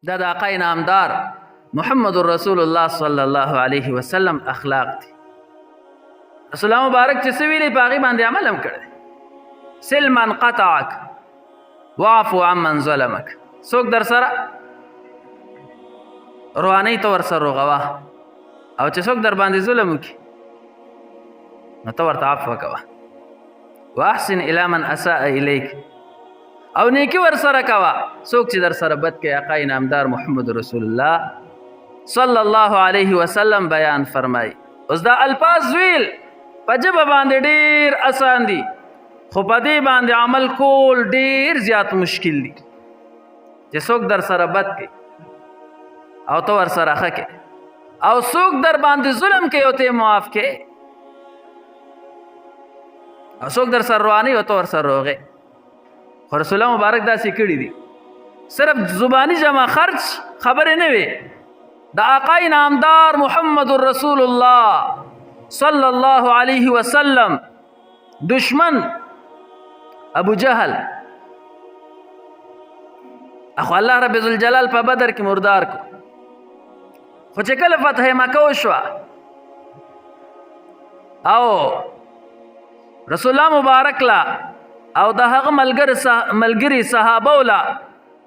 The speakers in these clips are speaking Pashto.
دا د آقا نامدار محمد رسول الله صلی الله علیه وسلم اخلاق دي. رسول الله مبارک چې څه ویلي په هغې باندې عمل هم کړی. سل من قطعک واعفو عمن ظلمک. څوک در سره روانۍ ته ورسره روغوه، او چې څوک در باندې ظلم وکړي نو ته ورته عفو کوه. واحسن الی من اساء الیک، او نیکی ورسره کوه څوک چې در سره بد کوي. آقا نامدار محمد رسول الله صلی الله علیه وسلم بیان فرمای. اوس دا الفاظ ویل په ژبه باندې ډېر اسان دي، خو په دې باندې عمل کول ډېر زیات مشکل دي. چې څوک در سره بد کوي او ته ورسره ښه کوې، او څوک در باندې ظلم کوي او ته یې معاف کوې، او څوک در سره روانوي او ته ورسره روغې. خو رسول الله مبارک داسې کړي دي. صرف زبانی جمع خرچ خبرې نه وي. د آقا نامدار محمد رسول الله صلی الله علیه وسلم دشمن ابو جهل، اخو الله رب ذوالجلال په بدر کې مردار کو. خو چې کله فتح مکه وشوه او رسول الله مبارک لا او د هغه ملګري صحابه ولا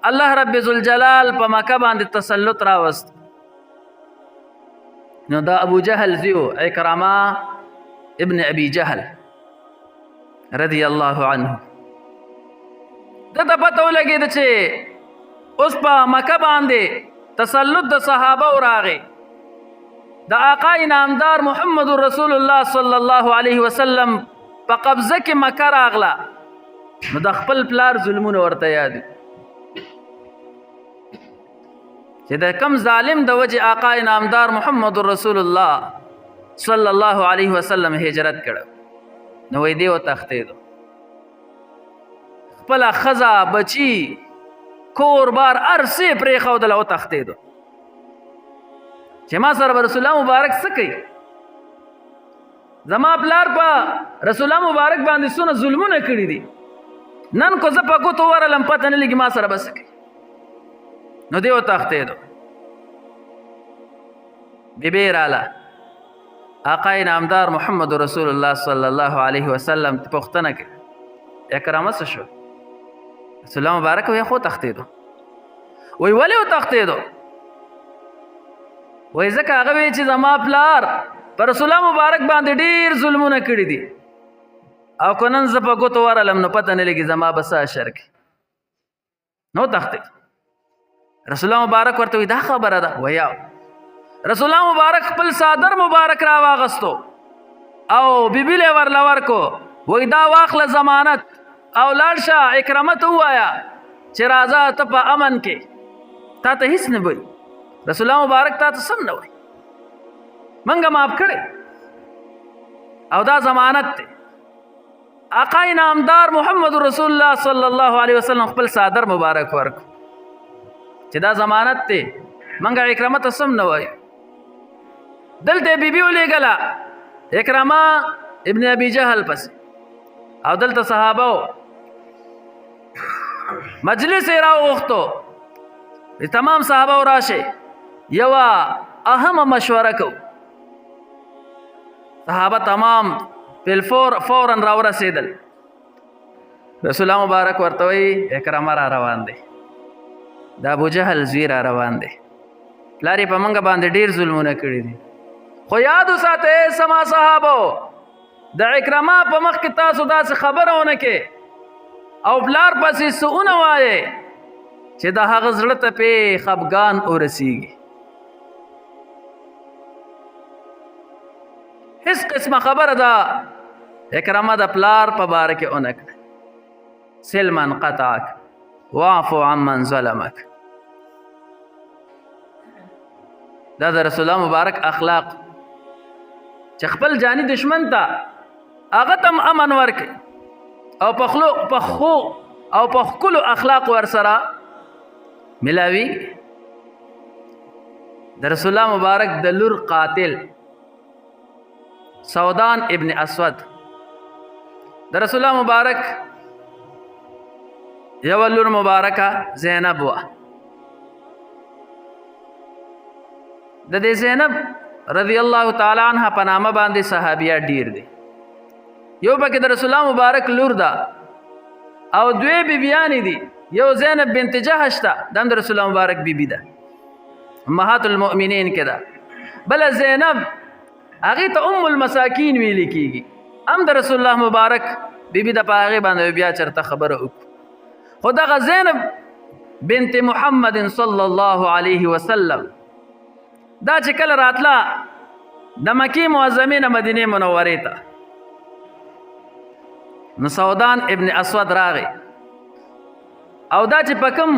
الله رب ذوالجلال په مکه باندې تسلط راوست، نو دا ابو جهل زیو عکرمه ابن ابي جهل رضی الله عنه دته پته ولګېده چې اوس په مکه باندې تسلط د صحابه راغی. د آقا نامدار محمد رسول الله صلی الله علیه وسلم په قبضه کې مکه راغله، نو د خپل پلار ظلمونه ورته یاد چې د کم ظالم د وجه آقا نامدار محمد رسول الله صلی الله علیه وسلم هجرت کړه. نو وی دی وتښتېدو، خپله ښځه بچي کور بار ارسې پرېښودل او وتښتېدو چې ما سره به رسول الله مبارک څه کوي. زما پلار په رسول الله مبارک باندې څونه ظلمونه کړي دي، نن کو زه په ګوتو ورلم پته نه لګي ما سره به څه کوي. نو دی وتښتېدو. بیبي راله، آقا نامدار محمد رسول الله صلی الله علیه وسلم پوښتنه کوي اکرامه څه شو؟ رسول الله مبارک وی خو تښتېدو. وی ولې وتښتېدو؟ وی ځکه هغه وی چې زما پلار پر رسول الله مبارک باندې ډېر ظلمونه کړي دي، او که نن زه په ګوتو ورلم نو پته نه لګي زما به څه اشر کوي. نو تښتېد. رسول الله مبارک ورته وی دا خبره ده؟ ویا رسول الله مبارک خپل صادر مبارک را واغستو او بیبي له ورله ورکو. وی دا واخله ضمانت او لاړ شه اکرمه ته ووایه چې راځه ته په امن کې، تا ته هېڅ نه وایي. رسول الله مبارک تا ته سم نه وایي، منګه معاف کړی او دا ضمانت دی. آقا نامدار محمد رسول الله صلی الله علیه وسلم خپل صادر مبارک ورکو چې دا ضمانت دی، منګه اکرمه ته سم نه وایي. دلته بیبي ولېږله اکرمه ابن ابي جهل پسې، او دلته صحابه مجلس یې راوغوښتو. تمام صحابه راشئ یوه اهمه مشوره کو. صحابه تمام فورا راورسېدل. رسول الله مبارک ورته وایي اکرمه را روان دی، د ابو جهل زوی را روان دی، پلار یې په موږ باندې ډېر ظلمونه کړي دي. خو یاد وساتئ سما صحابو، د عکرمه په مخ کې تاسو داسې خبره ونه کې او پلار پسې څه ونه وایې چې د هغه زړه ته پې خفګان ورسیږي. هیڅ قسمه خبره ده عکرمه د پلار په باره کې ونه کړه. سل من قطعک واعفو عمن ظلمک. دا د رسول الله مبارک اخلاق چې خپل جاني دشمن ته هغه ته امن ورکړي او په ښکلو اخلاق ورسره ملاوي. د رسول الله مبارک د لور قاتل سودان ابن اسود، د رسول الله مبارک یو لور مبارکه زینب وه. د دې زینب رضی الله تعالی عنها په نامه باندې صحابیات ډیر دي. یو پکې د رسول الله مبارک لور ده او دوی بیبیانې دي. یو زینب بنت جحش ده، د رسول الله مبارک بیبي ده، امهات المؤمنین کې ده. بل زینب هغې ته ام المساکین ویل کېږي، هم د رسول الله مبارک بیبي ده. په هغې باندې بیا چېرته خبره وکړو. خو دغه زینب بنت محمد صلی الله علیه وسلم دا چې کله راتله د مکې معظمې نه مدینې منورې ته، نو سودان ابن اسود راغی او دا چې په کوم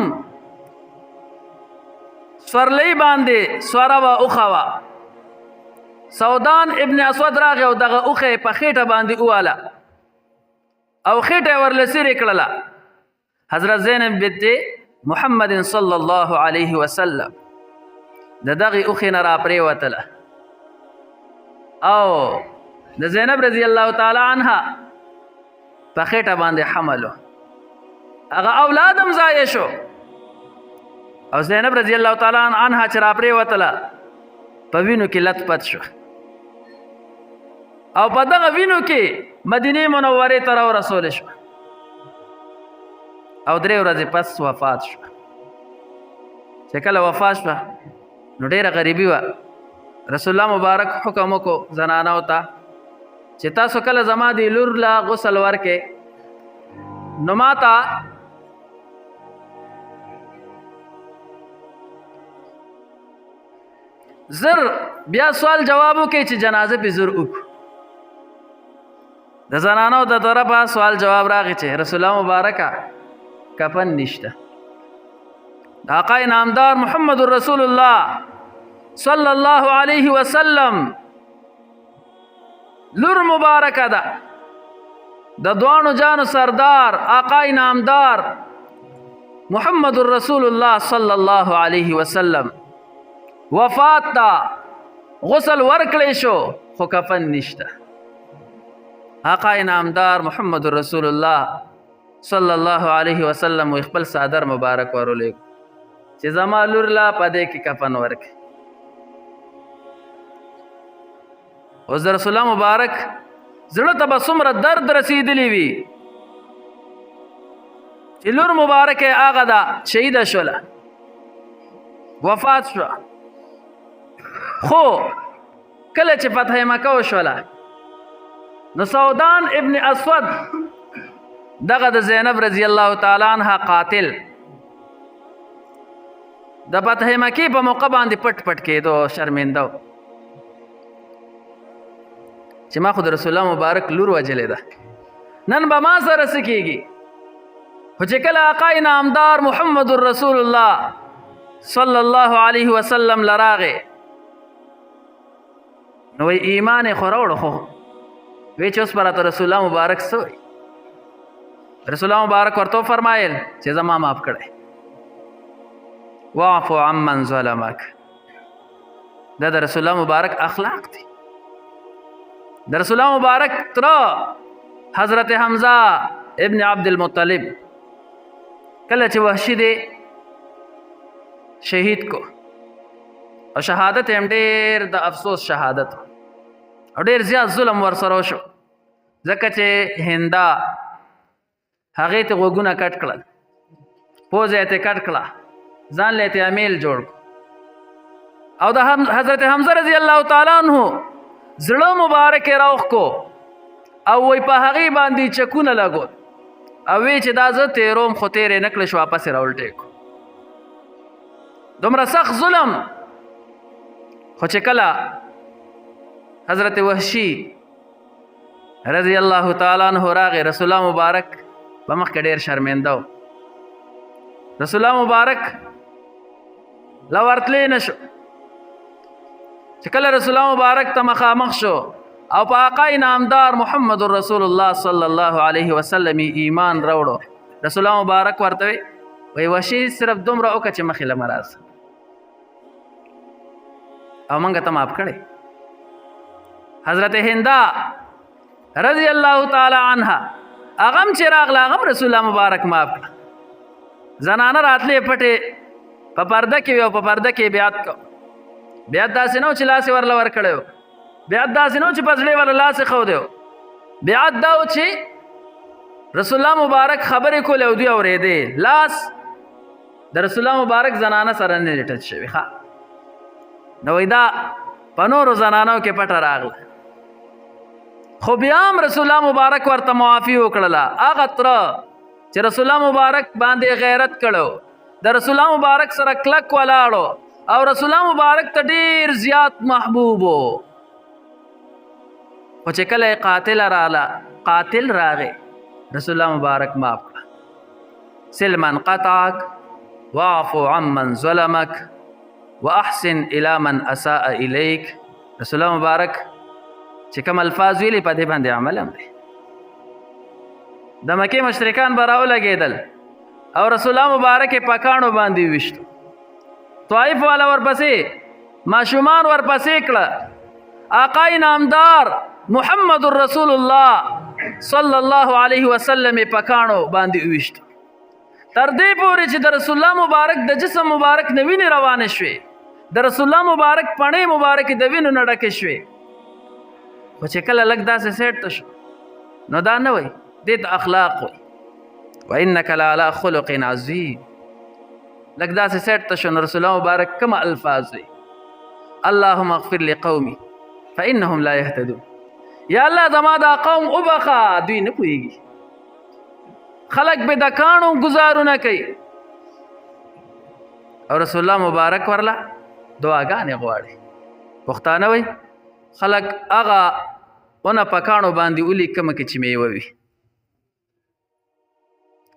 سورلۍ باندې سوره وه اوښه وه، سودان ابن اسود راغی او دغه اوښه یې په خېټه باندې وواله او خېټه یې ورله سیرې کړله. حضرت زینب بنت محمد صلی الله علیه وسلم د دغې اوښې نه راپرېوتله او د زینب رضی الله تعالی عنها په خېټه باندې حمل و، هغه اولاد هم ضایع شو. او زینب رضی الله تعالی عنها چې راپرېوتله په وینو کې لت پت شو او په دغه وینو کې مدینې منورې ته راورسول شو او 3 ورځې پس وفات شو. چې کله وفات شوه نو ډېره غریبي وه. رسول الله مبارک حکم وکړو زنانو ته چې تاسو کله زما د لور له غسل ورکې نو ما ته زر بیا سوال جواب وکړئ چې جنازه پې زر وکړو. د زنانو د طرفه سوال جواب راغی چې رسول الله مبارکه کفن نشته. د آقا نامدار محمد رسول الله صلی الله علیه وسلم لور مبارکه ده، د دوانو جانو سردار آقا نامدار محمد رسول الله صلی الله علیه وسلم وفات تا غسل ورکړی شو خو کفن نشته. آقا نامدار محمد رسول الله صلی الله علیه وسلم خپل صادر مبارک ورولې چې زما لور لا پدې کې کفن ورکړي. اوس د رسول الله مبارک زړه ته به څومره درد رسېدلی وي چې لور مبارک یې هغه ده شهیده شوله، وفات شوه. خو کله چې فتح مکه وشوله نو سودان ابن اسود دغه د زینب رضی الله تعالی عنها قاتل د فتح مکې په موقع باندې پټ پټ کېدو، شرمنده و چې ما خو د رسول الله مبارک لور وجلې ده، نن به ما سره څه کېږي. خو چې کله آقا نامدار محمد رسول الله صلی الله علیه وسلم لراغې نو وی ایمان یې خو راوړو، خو وی چې اوس به راته رسول الله مبارک څه وایي. رسول الله مبارک ورته فرمایل چې زما معاف کړی، واعفو عمن ظلمک. دا د رسول الله مبارک اخلاق دي. د رسول الله مبارک تره حضرت حمزه ابن عبد المطلب کله چې وحشي دی شهید کو او شهادت هم ډېر د افسوس شهادت او ډېر زیات ظلم ورسره وشو، ځکه چې هندا هغې ته غوږونه کټ کړل، پوزه یې ته کټ کړه، ځان له یې امیل جوړ او د حضرت حمزه رضی الله تعالی عنہ زړه مبارک یې راوښ کو او وی په هغې باندې چکونه لګول او وی چې دا زه تیروم خو تیرې نه کړې شو، واپس یې راولټې کړو. دومره سخت ظلم. خو چې کله حضرت وحشي رضی الله تعالی عنہ راغی رسول الله مبارک په مخ کې ډېر شرمنده و. رسول الله مبارک لا ورتلی نه شو. چې کله رسول الله مبارک ته مخامخ شو او په آقا نامدار محمد رسول الله صلی الله علیه وسلم ایمان راوړو، رسول الله مبارک ورته وی وحشي صرف دومره وکړه چې مخې له مه راځه او موږ ته معاف کړی. حضرت هندا رضی الله تعالی عنها هغه هم چې راغله هغه هم رسول الله مبارک معاف کړه. زنانه راتلې پټې په پرده کې وي او په پرده کې بیعت کو بیا داسې نه و چې لاس ورله ورکړی و، بیا داسې نه و چې په زړه ورله لاس ښودی و، بیا دا و چې رسول الله مبارک خبرې کولې او دوی اورېدې، لاس د رسول الله مبارک زنانه سره نه ټچ شوي. نو وایي دا په نورو زنانو کې پټه راغله، خو بیا هم رسول الله مبارک ورته معافي وکړله. هغه تره چې رسول الله مبارک باندې غیرت کړو، د رسول الله مبارک سره کلک ولاړو او رسول الله مبارک ته ډیر زیات محبوب و. خو چې کله قاتل راغی رسول الله مبارک معاف کړه. سل من قطعک واعفو عمن ظلمک واحسن الى من اساء الیک. رسول الله مبارک چې کوم الفاظ ویلي په دې باندې عمل هم دی. د مکې مشرکان به راولګېدل او رسول الله مبارک یې په کاڼو باندې ویشتو، طائف والا ورپسې ماشومان ورپسې کړه، آقای نامدار محمد رسول الله صلی الله علیه وسلم یې په کاڼو باندې ویشتو، تر دې پورې چې د رسول الله مبارک د جسم مبارک نه وینې روانې شوې، د رسول الله مبارک پڼې مبارکې د وینو نه ډکې شوې. خو چې کله لږ داسې سیټ ته شو نو دا نه وایي، دې ته اخلاق وایي. وانک لعلی خلق عظیم. لږ داسې سیټ ته شو نو رسول الله مبارک کوم الفاظ وایي؟ اللهم اغفر لقومي فانهم لا يهتدون. یا الله زما دا قوم وبخه، دوی نه پوهېږي، خلق به د کاڼو ګزارونه کوي. او رسول الله مبارک ورله دعاګانې غواړي. پښتانه وایي خلق هغه ونه په کاڼو باندې ولي کومه کې چې میوه وي،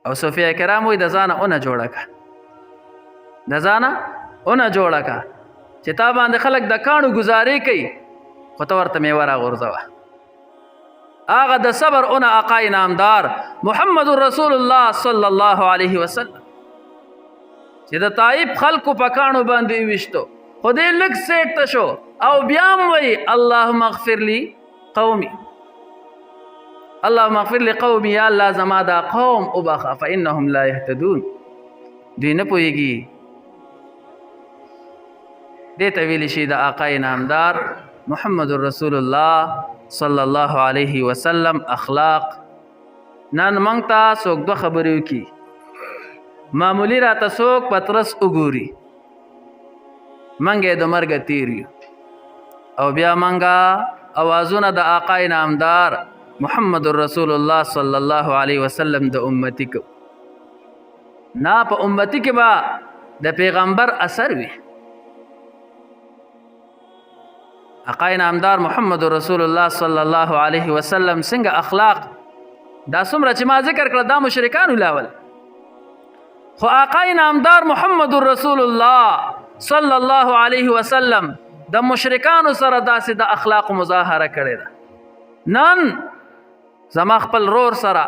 او صوفیه کرام وایي د ځانه اونه جوړه که، د ځانه اونه جوړه که چې تا باندې خلق د کاڼو ګزارې کوي خو ته ورته میوه راغورځوه. هغه د صبر اونه آقای نامدار محمد رسول الله صلی الله علیه وسلم چې د طائف خلقو په کاڼو باندې ویشتو، خو دې لږ سیټ ته شو او بیا هم وایي اللهم اغفر لی قومي، اللهم اغفر لی قومي، یا الله زما دا قوم وبخه فانهم لا يهتدون، دوی نه پوهېږي. دې ته ویلی شي د آقای نامدار محمد رسول الله صلی الله علیه وسلم اخلاق. نن موږ ته څوک دوه خبرې وکړي، معمولی راته څوک پترس وګوري، موږ یې د مرګه تیر یو، او بیا موږ اوازونه د آقای نامدار محمد رسول الله صلی الله علیه وسلم د امتی کو. نه په امتی کې به د پیغمبر اثر وي. آقای نامدار محمد رسول الله صلی الله علیه وسلم څنګه اخلاق، دا څومره چې ما ذکر کړه دا مشرکان ولاول، خو آقای نامدار محمد رسول الله صلی الله علیه وسلم د مشرکانو سره داسې د اخلاق مظاهره کړې ده. نن زما خپل رور سره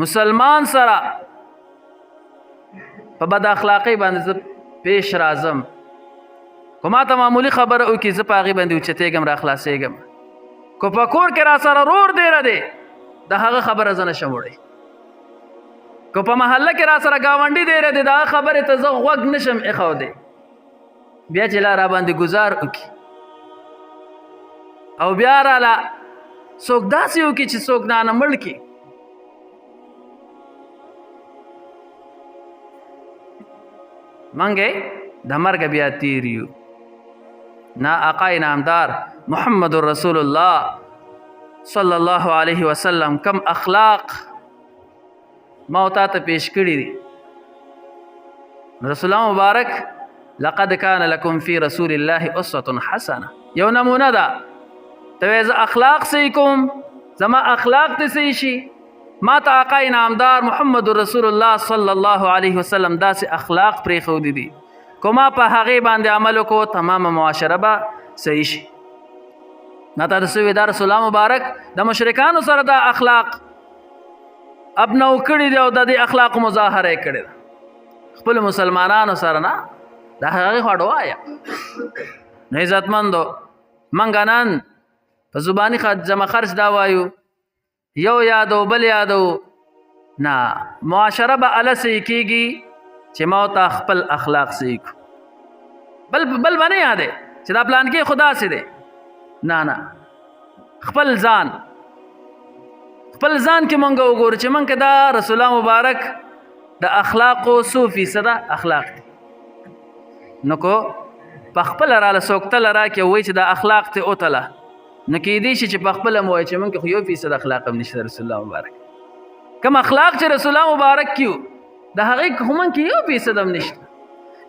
مسلمان سره په بد اخلاقی باندې زه پیش راځم، کو ما ته معمولی خبره وکړي زه په هغې باندې اوچتېږم را خلاصېږم، کو په کور کې را سره رور دیره دی د هغه خبره زه نشم وړی، کو په محله کې را سره ګاونډي دیره دی د هغه خبرې ته زه غوږ نشم ایښودی. بیا چې لا را باندې ګزار وکړي او بیا راله څوک داسې وکړي چې څوک نانه مړ کړي، موږ د مرګه بیا تیر یو. نه آقای نامدار محمد رسول الله صلی الله علیه وسلم کم اخلاق ما تا ته پیش کړي دي. رسول الله مبارک لقد كان لكم في رسول الله اسوه حسنه، یو نمونه ده. ته زه اخلاق صحیح کوم، زما اخلاق ته صحیح شي، ما ته آقای نامدار محمد رسول الله صلی الله علیه وسلم داسې اخلاق پرېښودي دي، کو ما په هغې باندې عمل وکړو تمامه معاشره به صحیح شي. نه تا ته دا رسول الله مبارک د مشرکانو سره دا اخلاق ابنو کړي دي او د دې اخلاق مظاهره یې کړې ده. خپل مسلمانانو سره نه د هغې خوا ډوایه. نو عزتمندو موږ نن په زباني جمع خرچ دا وایو یو یادو بل یادو، نه معاشره به اله صحیح کېږي چې ما ته خپل اخلاق صحیح کړو. بل به نه یادې چې دا پلان کې خدا سي دی. نه خپل ځان کې مونږ وګورو چې مونږ دا رسول الله مبارک د اخلاقو 100% اخلاق دي. نو کو په خپل راله سوکتل را کې وای چې دا اخلاق ته اوتله نو کې دي چې په خپل مو چې مونږ خو 1% اخلاق هم نشته رسول الله مبارک. کوم اخلاق چې رسول الله مبارک کیو د هغه هم کې 1% هم نشته.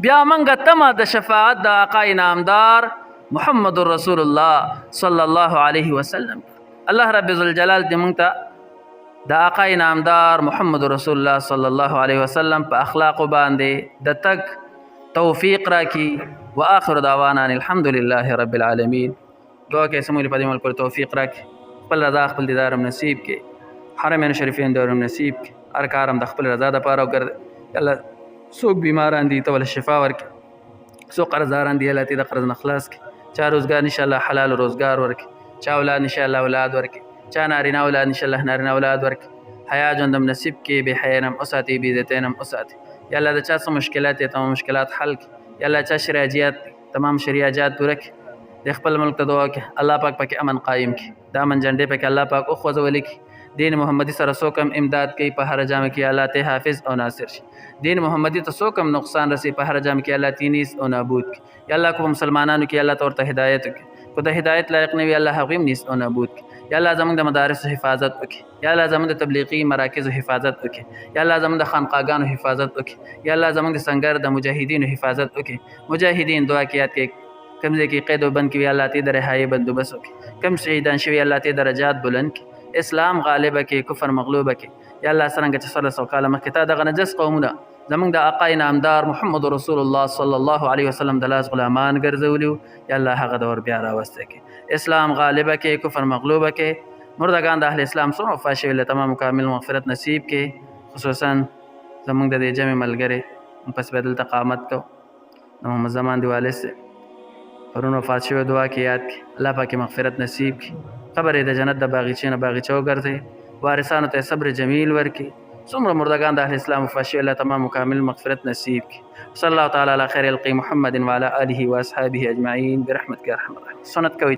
بیا مونږ تمه د شفاعت د آقا نامدار محمد رسول الله صلی الله علیه وسلم. الله رب ذوالجلال دې مونږ ته د آقا نامدار محمد رسول الله صلی الله علیه وسلم په اخلاق باندې د تک توفیق راکړي. واخر دعوانا الحمد لله رب العالمین. دعا کې سمولي په دې ملک توفیق راکړي، خپل رضا خپل دیدار نصیب کې، حرمین شریفین دور نصیب کې، هر کارم د خپل رضا د پاره وکړي. الله څوک بیماران دي ته ول شفا ورکړي، څوک قرضداران دي الله ته د قرض نه خلاص کړي، چا روزګار ان شاء الله حلال روزګار ورکړي، چا اولاد ان شاء الله اولاد ورکړي، چا نارینه اولاد ان شاء الله نارینه اولاد ورکړي، حیا ژوندم نصیب کې، به حیانم اوساتي، به عزتینم اوساتي. یا الله د چا څه مشکلات یا تمام مشکلات حل کړي. یا الله چا شریعت تمام شریعت پوره کړي. د خپل ملک ته دعا کې الله پاک پکې امن قائم کړي، د امن جنډې پکې الله پاک او خوځولې کړي. دین محمدي سره څوک هم امداد کوي په هر جام کې الله ته حافظ او ناصر شي. دین محمدي ته څوک هم نقصان رسي په هر جام کې الله تینیس او نابود کړي. یا الله کوم مسلمانانو کې الله ته هدایت وکړي، کو د هدایت لایق نه وي الله هغه نیس او نابود کړي. یا الله زموږ د مدارس حفاظت وکړي، یا الله زموږ د تبلیغي مراکز حفاظت وکړي، یا الله زموږ د خانقاګانو حفاظت وکړي، یا الله زموږ د سنگر د مجاهدینو حفاظت وکړي. مجاهدین دعا کې یاد کې کم ځای کې قید او بند کې الله ته د رهایی بندوبست وکړي، کم شهیدان شوي الله ته درجات بلند کړي، اسلام غالبه کې کفر مغلوبه کې. یا الله څنګه چې 400 کاله مخکې تا دغه نجس قومونه زموږ د آقا نامدار محمد رسول الله صلی الله علیه وسلم د لاس غلامان ګرځولیو، یا الله هغه دور بیا راوسته کې، اسلام غالبه کې کفر مغلوبه کې. مردگان د اهل اسلام سره وفات شوي له تمام کامل مغفرت نصیب کې. خصوصا زموږ د دې جمع ملګري پس به دلته قامت کو د محمد زمان دی والد سے پرون وفات شوي، دعا کې یاد کړي الله پاک مغفرت نصیب کړي، قبر یې د جنت د باغچې نه باغچه وګرځي، وارثانو ته صبر جمیل ورکړي. څومره مردگان د اهل اسلام وفات شوي الله تمام کامل مغفرت نصیب کړي. صلی الله تعالی علی خیر القی محمد وعلى آله واصحابه اجمعین برحمتک یا ارحم الراحمین. سنت کوي.